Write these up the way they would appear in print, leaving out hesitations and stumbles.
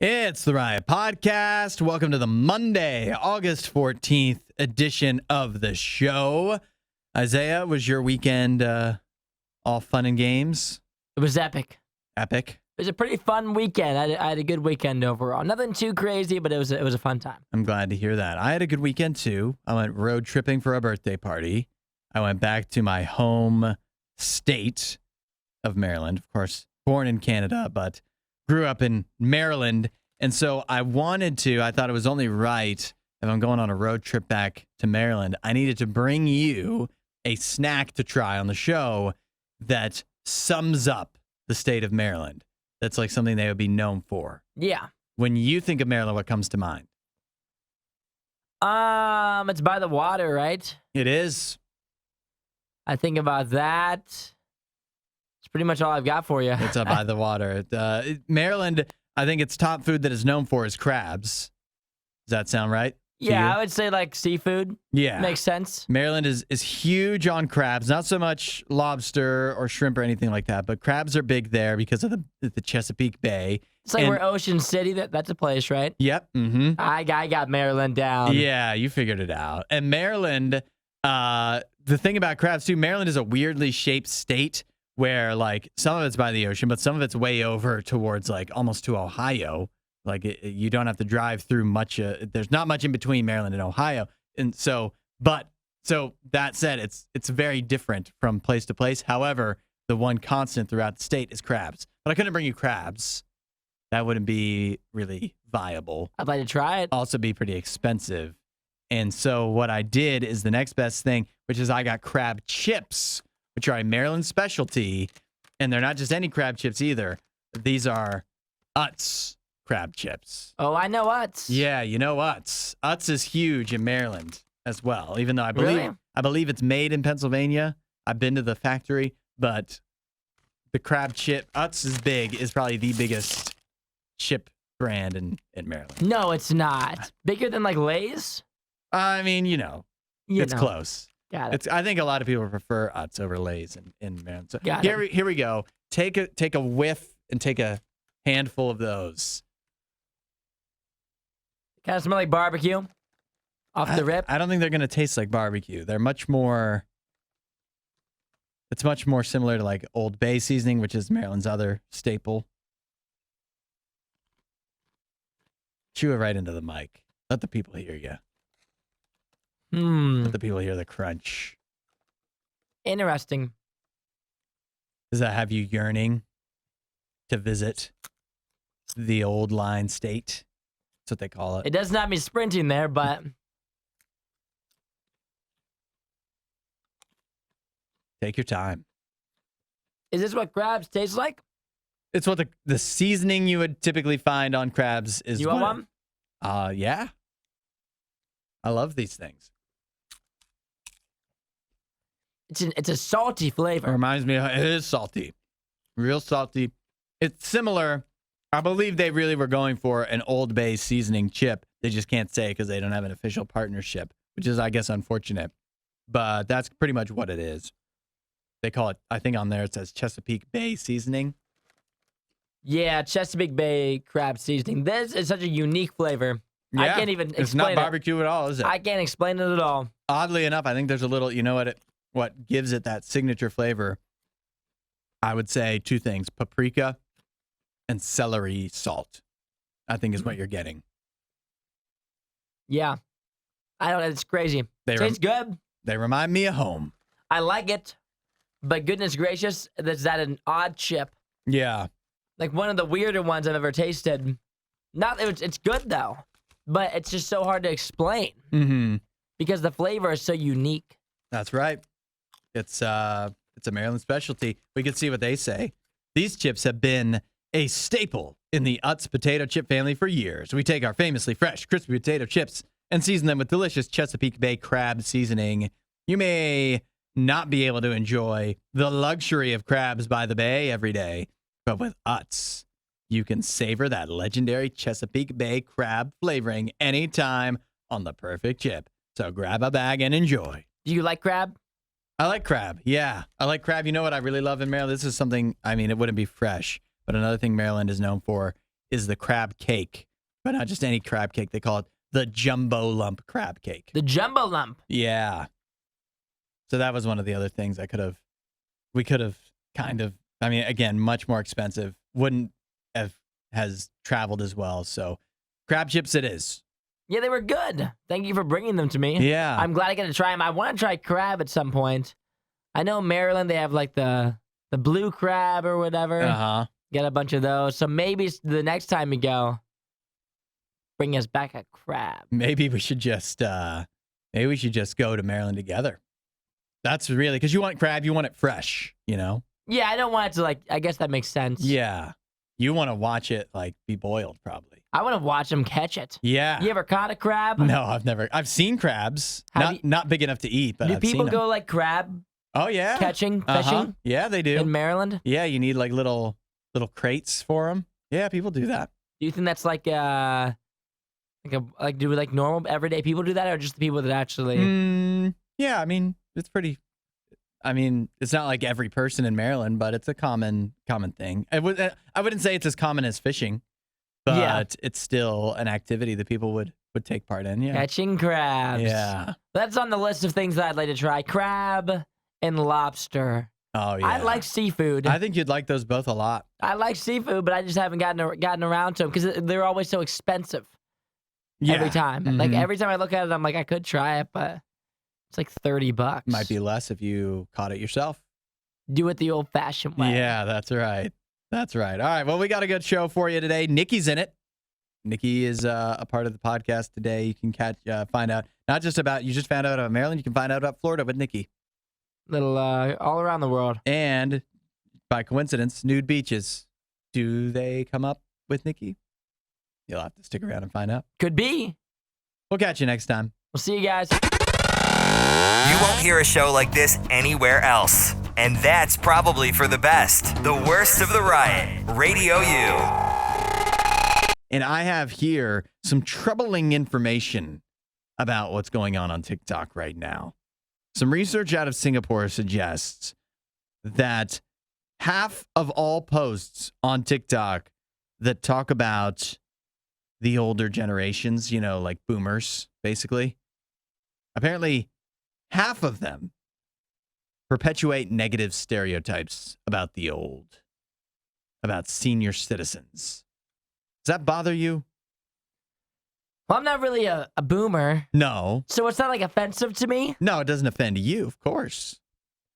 It's the Riot Podcast. Welcome to the Monday, August 14th edition of the show. Isaiah, was your weekend all fun and games? It was epic. Epic? It was a pretty fun weekend. I had a good weekend overall. Nothing too crazy, but it was a fun time. I'm glad to hear that. I had a good weekend too. I went road tripping for a birthday party. I went back to my home state of Maryland. Of course, born in Canada, but grew up in Maryland. And so I thought it was only right if I'm going on a road trip back to Maryland, I needed to bring you a snack to try on the show that sums up the state of Maryland. That's like something they would be known for. Yeah. When you think of Maryland, what comes to mind? It's by the water, right? It is. I think about that. It's pretty much all I've got for you. It's up by the water. Maryland, I think its top food that it's known for is crabs. Does that sound right? Yeah, I would say like seafood. Yeah. Makes sense. Maryland is huge on crabs. Not so much lobster or shrimp or anything like that, but crabs are big there because of the Chesapeake Bay. It's like we're Ocean City. That's a place, right? Yep. Mm-hmm. I got Maryland down. Yeah, you figured it out. And Maryland, the thing about crabs too, Maryland is a weirdly shaped state where like some of it's by the ocean, but some of it's way over towards like almost to Ohio. Like you don't have to drive through much. There's not much in between Maryland and Ohio, and so that said, it's very different from place to place. However, the one constant throughout the state is crabs. But I couldn't bring you crabs. That wouldn't be really viable. I'd like to try it. Also, be pretty expensive. And so what I did is the next best thing, which is I got crab chips, which are a Maryland specialty, and they're not just any crab chips either. These are Utz crab chips. Oh, I know Utz. Yeah, you know Utz. Utz is huge in Maryland as well, even though I believe it's made in Pennsylvania. I've been to the factory, but the crab chip, Utz is probably the biggest chip brand in Maryland. No, it's not. Bigger than like Lay's? I mean, it's close. Got it. I think a lot of people prefer Utz over Lay's in Maryland. So Got here we go. Take a whiff and take a handful of those. Kind of smell like barbecue off the rip. I don't think they're going to taste like barbecue. It's much more similar to like Old Bay seasoning, which is Maryland's other staple. Chew it right into the mic. Let the people hear you. Let the people hear the crunch. Interesting. Does that have you yearning to visit the old line state? That's what they call it. It does not mean sprinting there, but Take your time. Is this what crabs taste like? It's what the seasoning you would typically find on crabs is. You want one? Yeah. I love these things. It's a salty flavor. It reminds me it is salty. Real salty. It's similar. I believe they really were going for an Old Bay seasoning chip. They just can't say because they don't have an official partnership, which is, I guess, unfortunate. But that's pretty much what it is. They call it, I think on there it says Chesapeake Bay seasoning. Yeah, Chesapeake Bay crab seasoning. This is such a unique flavor. Yeah, I can't even explain it. It's not barbecue at all, is it? I can't explain it at all. Oddly enough, I think there's a little, what gives it that signature flavor, I would say two things, paprika and celery salt, I think is what you're getting. Yeah. I don't know. It's crazy. Tastes good. They remind me of home. I like it, but goodness gracious, is that an odd chip? Yeah. Like one of the weirder ones I've ever tasted. It's good though, but it's just so hard to explain because the flavor is so unique. That's right. It's a Maryland specialty. We can see what they say. These chips have been a staple in the Utz potato chip family for years. We take our famously fresh, crispy potato chips and season them with delicious Chesapeake Bay crab seasoning. You may not be able to enjoy the luxury of crabs by the bay every day, but with Utz, you can savor that legendary Chesapeake Bay crab flavoring anytime on the perfect chip. So grab a bag and enjoy. Do you like crab? I like crab. Yeah, I like crab. You know what I really love in Maryland? This is something, it wouldn't be fresh, but another thing Maryland is known for is the crab cake, but not just any crab cake. They call it the jumbo lump crab cake. The jumbo lump. Yeah. So that was one of the other things we could have kind of, I mean, again, much more expensive. Wouldn't have has traveled as well. So crab chips it is. Yeah, they were good. Thank you for bringing them to me. Yeah. I'm glad I get to try them. I want to try crab at some point. I know in Maryland they have like the blue crab or whatever. Uh-huh. Get a bunch of those. So maybe the next time we go, bring us back a crab. Maybe we should just go to Maryland together. That's really, because you want crab, you want it fresh, you know? Yeah, I don't want it to like, I guess that makes sense. Yeah. You want to watch it like be boiled probably. I want to watch them catch it. Yeah. You ever caught a crab? No, I've seen crabs. Not big enough to eat, but do I've seen people them. go like crab Oh yeah. catching, Uh-huh. fishing Yeah, they do. in Maryland? Yeah, you need like little crates for them. Yeah, people do that. Do you think that's like do like normal everyday people do that, or just the people that actually? Yeah, I mean, it's pretty. I mean, it's not like every person in Maryland, but it's a common thing. I wouldn't say it's as common as fishing, but it's still an activity that people would take part in. Yeah, Catching crabs. Yeah, That's on the list of things that I'd like to try. Crab and lobster. Oh yeah, I like seafood. I think you'd like those both a lot. I like seafood, but I just haven't gotten around to them because they're always so expensive. Yeah. Every time. Like every time I look at it, I'm like, I could try it, but it's like $30. Might be less if you caught it yourself. Do it the old-fashioned way. Yeah, that's right. That's right. All right. Well, we got a good show for you today. Nikki's in it. Nikki is a part of the podcast today. You can find out not just about, you just found out about Maryland. You can find out about Florida with Nikki. Little all around the world. And by coincidence, nude beaches. Do they come up with Nikki? You'll have to stick around and find out. Could be. We'll catch you next time. We'll see you guys. You won't hear a show like this anywhere else. And that's probably for the best. The worst of the riot. Radio U. And I have here some troubling information about what's going on TikTok right now. Some research out of Singapore suggests that half of all posts on TikTok that talk about the older generations, you know, like boomers, basically, apparently half of them perpetuate negative stereotypes about the old, about senior citizens. Does that bother you? Well, I'm not really a boomer. No. So it's not like offensive to me. No, it doesn't offend you, of course.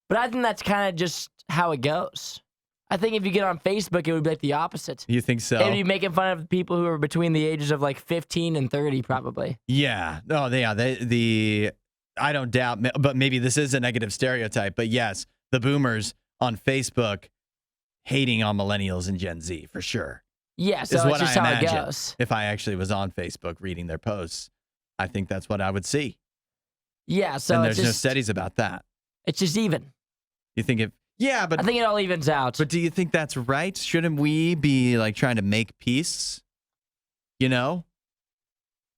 But I think that's kind of just how it goes. I think if you get on Facebook, it would be like the opposite. You think so? It would be making fun of people who are between the ages of like 15 and 30, probably. Yeah. Oh, yeah. I don't doubt, but maybe this is a negative stereotype. But yes, the boomers on Facebook hating on millennials and Gen Z for sure. Yeah, so is it's what just I how it imagine. goes. If I actually was on Facebook reading their posts, I think that's what I would see. Yeah, so and it's there's no just, studies about that. It's just even. You think yeah, but I think it all evens out. But do you think that's right? Shouldn't we be like trying to make peace? You know?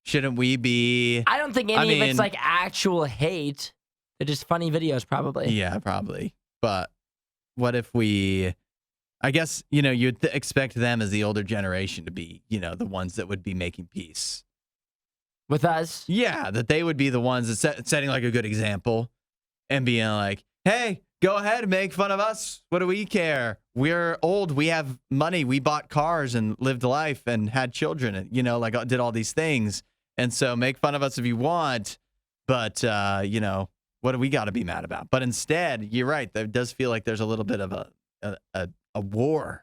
Shouldn't we be? I don't think any of it's like actual hate. They're just funny videos, probably. Yeah, probably. But what if I guess, you know, you'd expect them as the older generation to be, you know, the ones that would be making peace. With us? Yeah, that they would be the ones that setting like a good example and being like, hey, go ahead and make fun of us. What do we care? We're old. We have money. We bought cars and lived life and had children and, you know, like did all these things. And so make fun of us if you want. But, you know, what do we got to be mad about? But instead, you're right. There does feel like there's a little bit of a war,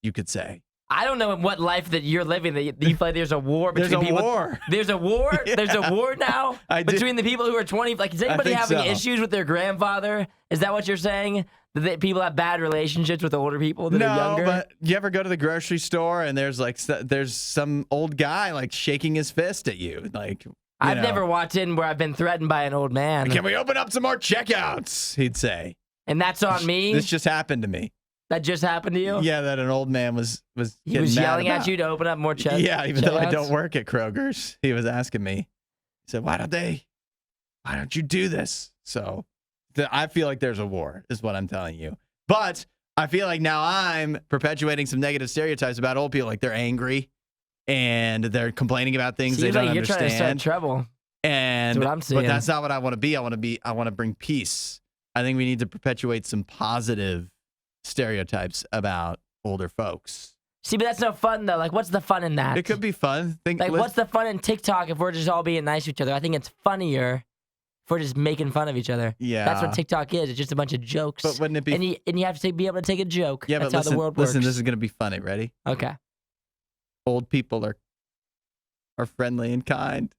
you could say. I don't know what life that you're living that you feel like there's a war between There's a people. war. There's a war? Yeah. There's a war now? Between the people who are 20? Like, is anybody think having so. issues with their grandfather? Is that what you're saying? That people have bad relationships with the older people that are younger? No, but you ever go to the grocery store and there's some old guy like shaking his fist at you? Like, I've never walked in where I've been threatened by an old man. Can we open up some more checkouts? He'd say. And that's on me? This just happened to me. That just happened to you? Yeah, that an old man was He was getting mad yelling about. at you to open up more checkouts? Yeah, even though I don't work at Kroger's, he was asking me. He said, why don't you do this? So I feel like there's a war, is what I'm telling you. But I feel like now I'm perpetuating some negative stereotypes about old people. Like they're angry and they're complaining about things they Seems don't like you're understand. trying to start trouble. And That's what I'm seeing. but that's not what I want to be. I want to bring peace. I think we need to perpetuate some positive stereotypes about older folks. See, but that's no fun though. Like, what's the fun in that? It could be fun. What's the fun in TikTok if we're just all being nice to each other? I think it's funnier if we're just making fun of each other. Yeah. That's what TikTok is. It's just a bunch of jokes. But wouldn't it be? And you have to be able to take a joke. Yeah, That's but how the world works. listen, this is going to be funny. Ready? Okay. Old people are friendly and kind.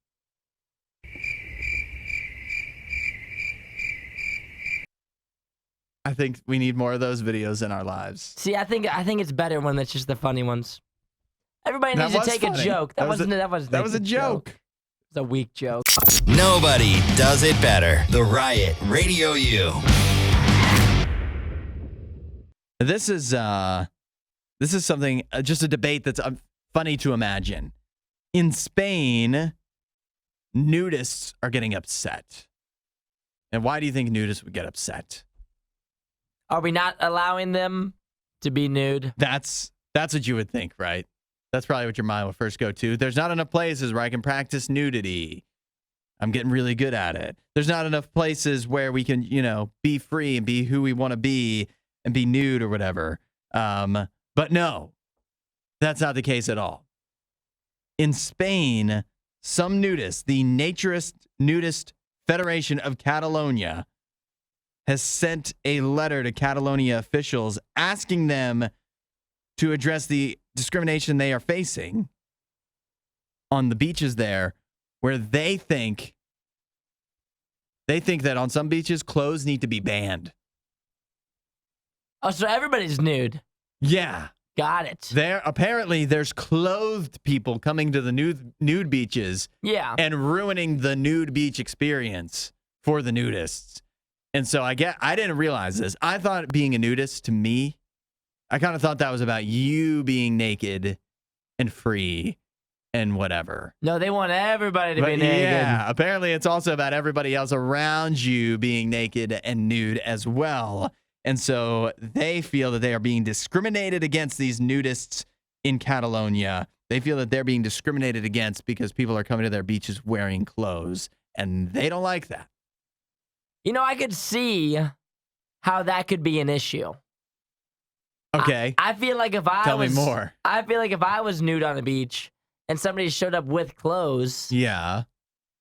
I think we need more of those videos in our lives. See, I think it's better when it's just the funny ones. Everybody needs to take funny. a joke. That was a joke. It was a weak joke. Nobody does it better. The Riot Radio U. This is something, just a debate that's funny to imagine. In Spain, nudists are getting upset. And why do you think nudists would get upset? Are we not allowing them to be nude? That's what you would think, right? That's probably what your mind would first go to. There's not enough places where I can practice nudity. I'm getting really good at it. There's not enough places where we can, be free and be who we want to be and be nude or whatever. But no, that's not the case at all. In Spain, some nudists, the Naturist Nudist Federation of Catalonia, has sent a letter to Catalonia officials asking them to address the discrimination they are facing on the beaches there, where they think that on some beaches, clothes need to be banned. Oh, so everybody's nude. Yeah. Got it. Apparently there's clothed people coming to the nude beaches Yeah. and ruining the nude beach experience for the nudists. And so I didn't realize this. I thought being a nudist, to me, I kind of thought that was about you being naked and free and whatever. No, they want everybody to be naked. Yeah, apparently it's also about everybody else around you being naked and nude as well. And so they feel that they are being discriminated against, these nudists in Catalonia. They feel that they're being discriminated against because people are coming to their beaches wearing clothes, and they don't like that. I could see how that could be an issue. Okay. I feel like if Tell me more. I feel like if I was nude on a beach and somebody showed up with clothes, Yeah.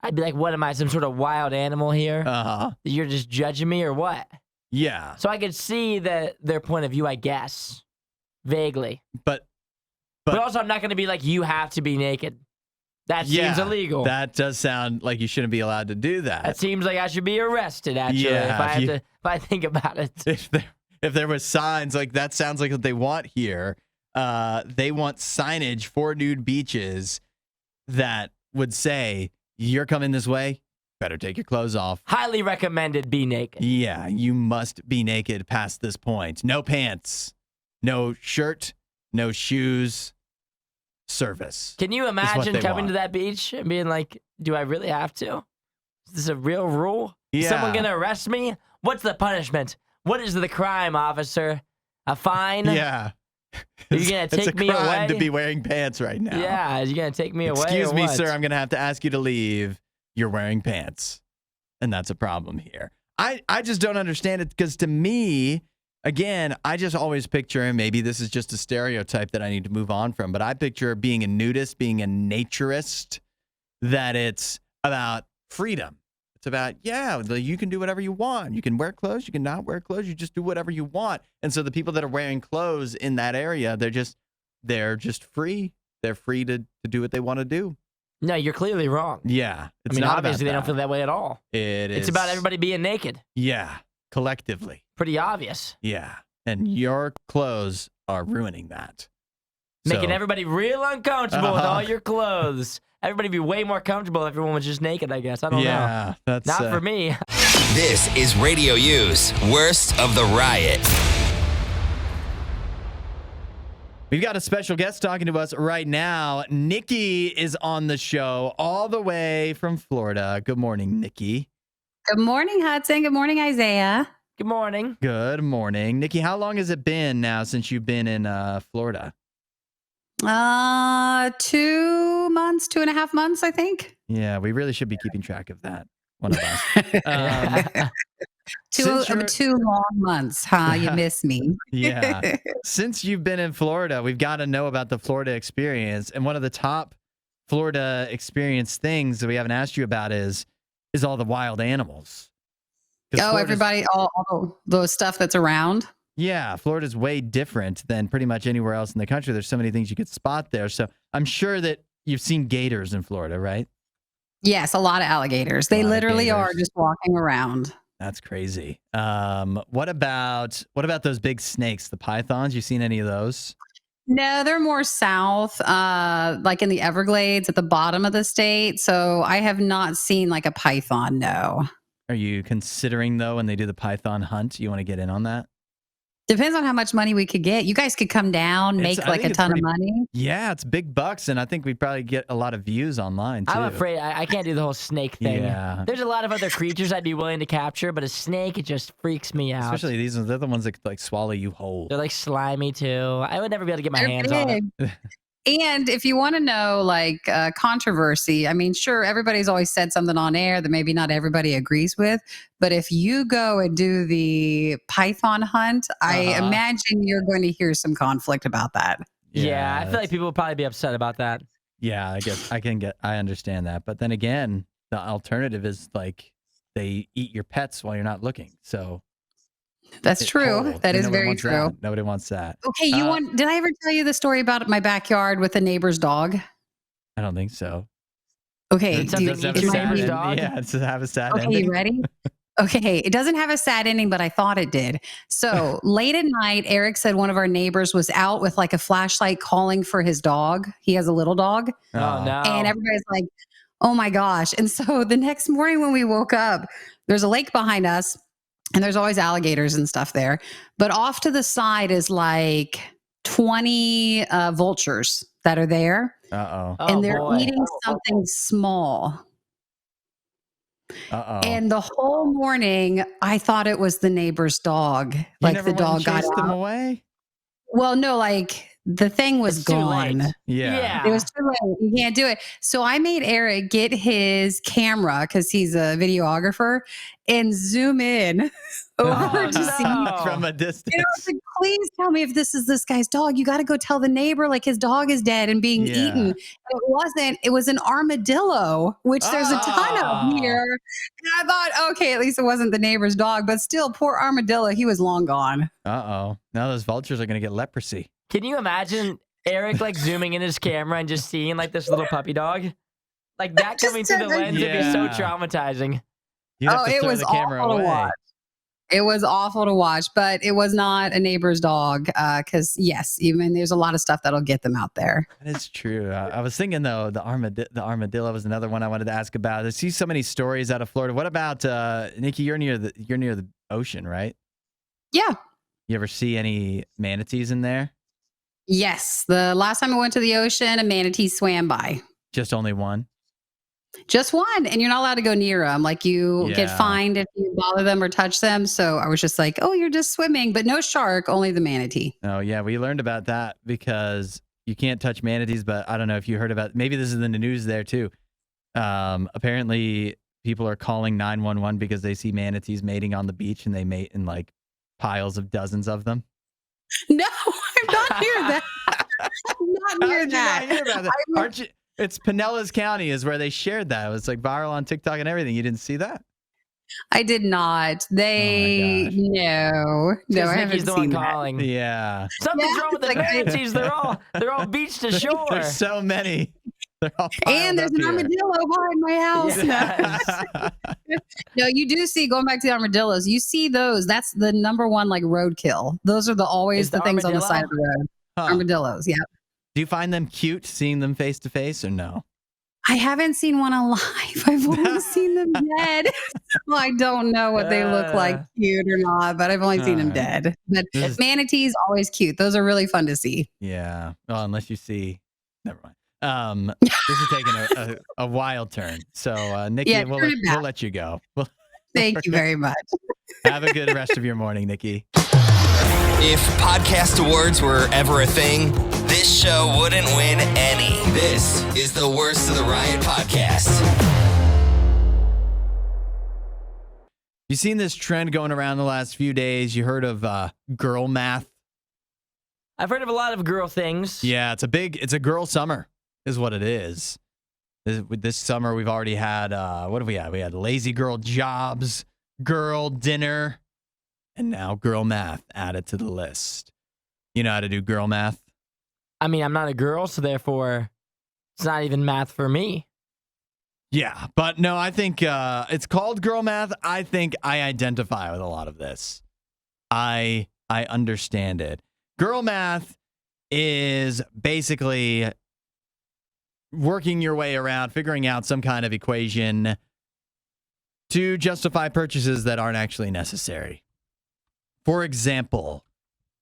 I'd be like, what am I, some sort of wild animal here? Uh-huh. You're just judging me or what? Yeah. So I could see their point of view, I guess, vaguely. But also, I'm not going to be like, you have to be naked. That seems illegal. That does sound like you shouldn't be allowed to do that. That seems like I should be arrested, actually, Yeah, if I think about it. If there was signs, like that sounds like what they want here. They want signage for nude beaches that would say, you're coming this way, better take your clothes off. Highly recommended be naked. Yeah, you must be naked past this point. No pants, no shirt, no shoes, service. Can you imagine coming to that beach and being like, do I really have to? Is this a real rule? Yeah. Is someone going to arrest me? What's the punishment? What is the crime, officer? A fine? Yeah. Are you going to take me away? It's a crime to be wearing pants right now. Yeah, are you going to take me away? Excuse or me, what? sir, I'm going to have to ask you to leave. You're wearing pants. And that's a problem here. I just don't understand it because to me, again, I just always picture, and maybe this is just a stereotype that I need to move on from, but I picture being a nudist, being a naturist, that it's about freedom. It's about, you can do whatever you want. You can wear clothes. You can not wear clothes. You just do whatever you want. And so the people that are wearing clothes in that area, they're just free. They're free to do what they want to do. No, you're clearly wrong. Yeah. It's not obviously they about don't feel that way at all. It is. It's about everybody being naked. Yeah. Collectively. Pretty obvious. Yeah. And your clothes are ruining that. Making So- everybody real uncomfortable with Uh-huh. all your clothes. Everybody would be way more comfortable if everyone was just naked, I guess. I don't know. Yeah. That's Not for me. This is Radio U's Worst of the Riot. We've got a special guest talking to us right now. Nikki is on the show all the way from Florida. Good morning, Nikki. Good morning, Hudson. Good morning, Isaiah. Good morning. Good morning. Nikki, how long has it been now since you've been in Florida? 2 months, 2.5 months, I think. Yeah, we really should be keeping track of that. One of us. Two Since you're- 2 long months, huh? You miss me. Yeah. Since you've been in Florida, we've got to know about the Florida experience. And one of the top Florida experience things that we haven't asked you about is all the wild animals. 'Cause Oh, Florida's- everybody, all the stuff that's around. Yeah, Florida's way different than pretty much anywhere else in the country. There's so many things you could spot there. So I'm sure that you've seen gators in Florida, right? Yes, a lot of alligators. They Lot of literally are gators. just walking around. That's crazy. What about those big snakes, the pythons? You seen any of those? No, they're more south, like in the Everglades at the bottom of the state. So I have not seen like a python, no. Are you considering though when they do the python hunt, you want to get in on that? Depends on how much money we could get. You guys could come down, It's- make I like think a it's ton pretty- of money. Yeah, it's big bucks, and I think we'd probably get a lot of views online too. I'm afraid I can't do the whole snake thing. Yeah. There's a lot of other creatures I'd be willing to capture, but a snake, it just freaks me out. Especially they're the ones that like swallow you whole. They're like slimy too. I would never be able to get my They're hands on it. big. And if you want to know like controversy, I mean, sure, everybody's always said something on air that maybe not everybody agrees with. But if you go and do the python hunt, I Uh-huh. imagine you're going to hear some conflict about that. Yeah, I feel like people would probably be upset about that. Yeah, I guess I understand that. But then again, the alternative is like they eat your pets while you're not looking. So That's it's true. cold. That is Nobody very wants true. that. Nobody wants that. Okay, Uh, did I ever tell you the story about my backyard with the neighbor's dog? I don't think so. Okay, It's something Does it have you a can sad neighbor's end- dog? Yeah, does it have a sad okay, ending? you ready? Okay, it doesn't have a sad ending, but I thought it did. So late at night, Eric said one of our neighbors was out with like a flashlight calling for his dog. He has a little dog. Oh, no. And everybody's like, oh my gosh. And so the next morning when we woke up, there's a lake behind us and there's always alligators and stuff there. But off to the side is like 20 vultures that are there Uh-oh. Oh, and they're boy. eating something small. Uh-oh. And the whole morning, I thought it was the neighbor's dog. You Like never the went and dog got chased them out. away? Well, no, like the thing was It's too gone. late. Yeah. It was too late. You can't do it. So I made Eric get his camera because he's a videographer and zoom in over Oh, to see. no. From a distance. And I was like, please tell me if this is this guy's dog. You got to go tell the neighbor like his dog is dead and being Yeah. eaten. And it wasn't. It was an armadillo, which there's a ton Ah. of here. And I thought, okay, at least it wasn't the neighbor's dog, but still, poor armadillo, he was long gone. Uh-oh. Now those vultures are going to get leprosy. Can you imagine Eric like zooming in his camera and just seeing like this little puppy dog? Like that Just coming through the doesn't- lens would be so Yeah. traumatizing. You have Oh, to it throw was the camera awful to away. watch. It was awful to watch, but it was not a neighbor's dog. Because yes, even there's a lot of stuff that'll get them out there. That is true. I was thinking though, the armadillo was another one I wanted to ask about. I see so many stories out of Florida. What about Nikki? You're near the ocean, right? Yeah. You ever see any manatees in there? Yes. The last time I went to the ocean, a manatee swam by. Just only one? Just one, and you're not allowed to go near them. Like you get Yeah. fined if you bother them or touch them. So I was just like, "Oh, you're just swimming," but no shark, only the manatee. Oh yeah, we learned about that because you can't touch manatees. But I don't know if you heard about. Maybe this is in the news there too. Apparently, people are calling 911 because they see manatees mating on the beach, and they mate in like piles of dozens of them. No, I'm not near that. I'm not How near did you not that. hear about that? I would- Aren't you? It's Pinellas County is where they shared that. It was like viral on TikTok and everything. You didn't see that? I did not. They gosh. no, Because I Nikki's haven't the one seen that. calling. Yeah. Something's Yeah, wrong with the it's like- manatees. They're all beach to shore. There's so many. They're all piled And there's up an here. armadillo behind my house. Yes. No, you do see going back to the armadillos. You see those. That's the number one like roadkill. Those are always Is the the things on the side of armadillo? the road. Huh. Armadillos. Yeah. Do you find them cute seeing them face to face or no? I haven't seen one alive. I've only seen them dead. Well, I don't know what they look like, cute or not, but I've only seen them Alright. dead. But This is- manatees always cute. Those are really fun to see. Yeah. Well, unless you see. Never mind. This is taking a wild turn. So, Nikki, Yeah, we'll turn it back. let you go. Thank you very much. Have a good rest of your morning, Nikki. If podcast awards were ever a thing, this show wouldn't win any. This is the Worst of the Riot podcast. You seen this trend going around the last few days? You heard of girl math? I've heard of a lot of girl things. Yeah, it's a girl summer is what it is. This summer, we've already had, what have we had? We had lazy girl jobs, girl dinner, and now girl math added to the list. You know how to do girl math? I mean, I'm not a girl, so therefore, it's not even math for me. Yeah, but no, I think it's called girl math. I think I identify with a lot of this. I understand it. Girl math is basically working your way around, figuring out some kind of equation to justify purchases that aren't actually necessary. For example,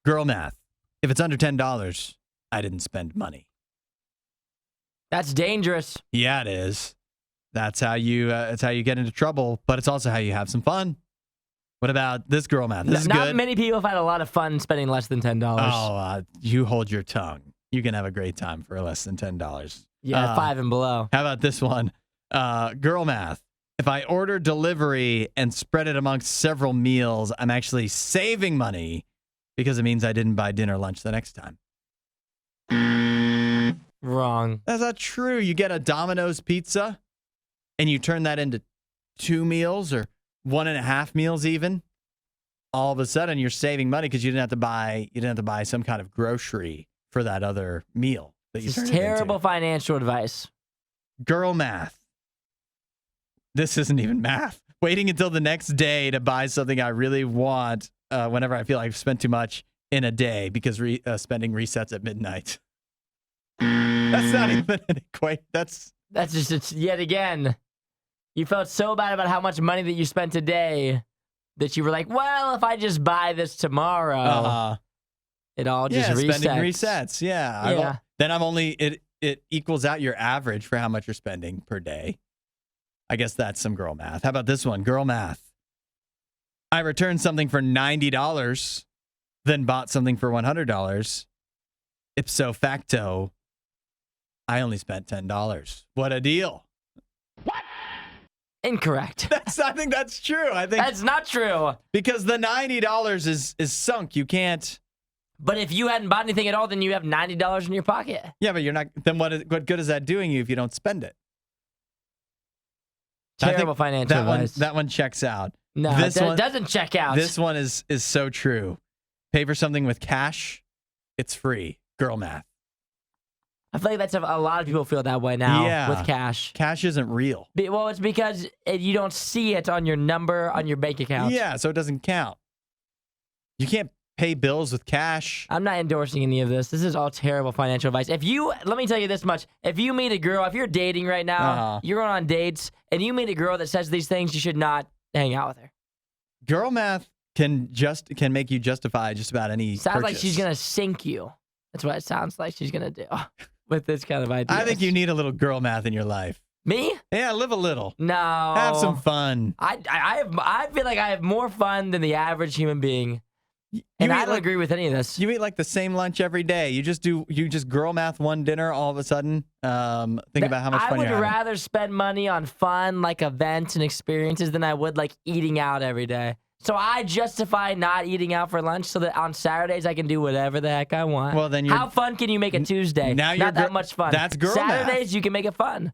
girl math. If it's under $10, I didn't spend money. That's dangerous. Yeah, it is. That's how you get into trouble, but it's also how you have some fun. What about this girl math? This is Not good. many people have had a lot of fun spending less than $10. Oh, you hold your tongue. You can have a great time for less than $10. Yeah, 5 and below. How about this one? Girl math. If I order delivery and spread it amongst several meals, I'm actually saving money because it means I didn't buy dinner or lunch the next time. Wrong. That's not true. You get a Domino's pizza and you turn that into 2 meals or 1.5 meals even. All of a sudden you're saving money because you didn't have to buy some kind of grocery for that other meal that you This turned is it terrible into. financial advice. Girl math. This isn't even math. Waiting until the next day to buy something I really want whenever I feel like I've spent too much in a day because spending resets at midnight. That's not even an equation. That's just it's yet again. You felt so bad about how much money that you spent today that you were like, well, if I just buy this tomorrow, it all just resets. Spending resets. Yeah. Yeah. Then it equals out your average for how much you're spending per day. I guess that's some girl math. How about this one? Girl math. I returned something for $90, then bought something for $100. Ipso facto, I only spent $10. What a deal. Incorrect. I think that's true. I think That's not true. because the $90 is sunk. You can't. But if you hadn't bought anything at all, then you have $90 in your pocket. Yeah, but you're not. Then what good is that doing you if you don't spend it? I think Terrible financial advice. That one checks out. No, This it one- doesn't check out. This one is so true. Pay for something with cash, it's free. Girl math. I feel like that's a lot of people feel that way now Yeah. with cash. Cash isn't real. Well, it's because you don't see it on your number on your bank account. Yeah, so it doesn't count. You can't pay bills with cash. I'm not endorsing any of this. This is all terrible financial advice. Let me tell you this much. If you meet a girl, if you're dating right now, Uh-huh. you're going on dates, and you meet a girl that says these things, you should not hang out with her. Girl math can make you justify just about any Sounds like purchase. she's going to sink you. That's what it sounds like she's going to do with this kind of idea. I think you need a little girl math in your life. Me? Yeah, live a little. No. Have some fun. I feel like I have more fun than the average human being. And I don't agree with any of this. You eat like the same lunch every day. You just girl math one dinner all of a sudden. Think about how much fun I would you're having. rather spend money on fun, like events and experiences, than I would like eating out every day. So I justify not eating out for lunch so that on Saturdays I can do whatever the heck I want. Well, then how fun can you make a Tuesday? now you're not that much fun. that's girl math. Saturdays you can make it fun.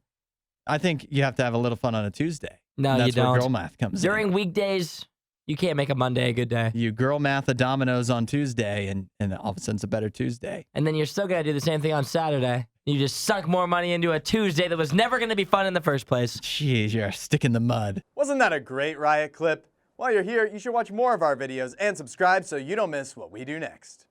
I think you have to have a little fun on a Tuesday. No, That's you don't. where girl math comes During in. weekdays, you can't make a Monday a good day. You girl math the dominoes on Tuesday, and all of a sudden it's a better Tuesday. And then you're still gonna do the same thing on Saturday. You just sunk more money into a Tuesday that was never gonna be fun in the first place. Jeez, you're a stick in the mud. Wasn't that a great Riot clip? While you're here, you should watch more of our videos and subscribe so you don't miss what we do next.